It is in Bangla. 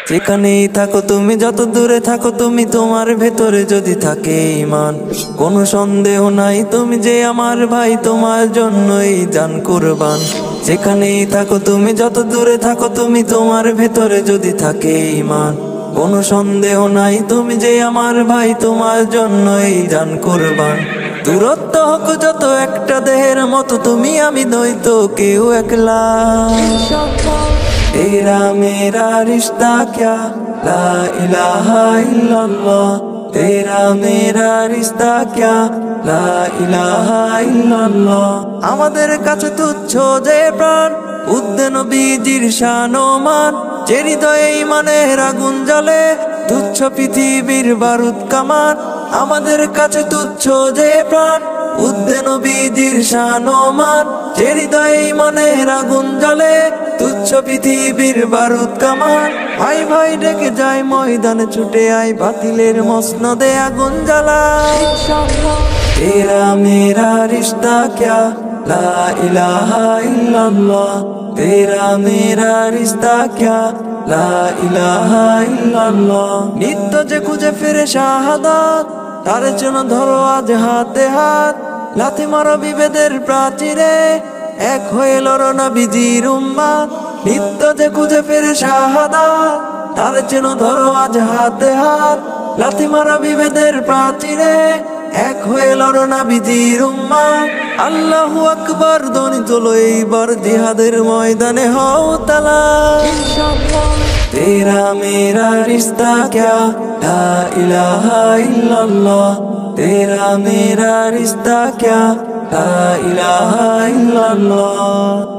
যেখানেই থাকো তুমি, যত দূরে থাকো তুমি, তোমার ভেতরে যদি থাকে ঈমান, কোনো সন্দেহ নাই তুমি যে আমার ভাই, তোমার জন্যই জান কুরবান। যেখানেই থাকো তুমি, যত দূরে থাকো তুমি, তোমার ভেতরে যদি থাকে ঈমান, কোনো সন্দেহ নাই তুমি যে আমার ভাই, তোমার জন্যই জান কুরবান। দূরত্ব হোক যত একটা দেহের মতো, তুমি আমি দ্বৈত কেউ একলা। तेरा मेरा रिश्ता क्या ला इलाहा इल्लल्लाह, तेरा मेरा रिश्ता क्या ला इलाहा इल्लल्लाह। আমাদের কাছে তুচ্ছ যে প্রাণ, উদ্দে নবীজির শান ও মান, যে হৃদয়ে ঈমানের আগুন জ্বলে, তুচ্ছ পৃথিবীর বারুদ কামান। আমাদের কাছে তুচ্ছ যে প্রাণ, উদ্দে নবীজির শান ও মান, যে হৃদয়ে ঈমানের আগুন জ্বলে, তুচ্ছ পৃথিবীর বারুদ কামান। ভাই ভাই ডেকে যায় ময়দানে, ছুটে আয় বাতিলের মসনদে আগুন জ্বালায়। तेरा मेरा रिश्ता क्या ला इलाहा इल्लल्लाह, तेरा मेरा रिश्ता क्या ला इलाहा इल्लल्लाह। নিত্য যে খুঁজে ফিরে শাহাদাত, তার জন্য ধরো আজ হাতে হাত। লাথি মারো বিভেদের প্রাচীরে, এক হয়ে লড়ো নবীজির উম্মত। নিত্য যে খুঁজে ফিরে শাহাদাত, তার জন্য ধরো আজ হাতে হাত। লাথি মারো বিভেদের প্রাচীরে, এক হয়ে লড়ো নবীজির উম্মত। আল্লাহু আকবার ধ্বনি তোলো এইবার, জিহাদের ময়দানে হও তালা। तेरा मेरा रिश्ता क्या ला इलाहा इल्लल्लाह, तेरा मेरा रिश्ता क्या ला इलाहा इल्लल्लाह।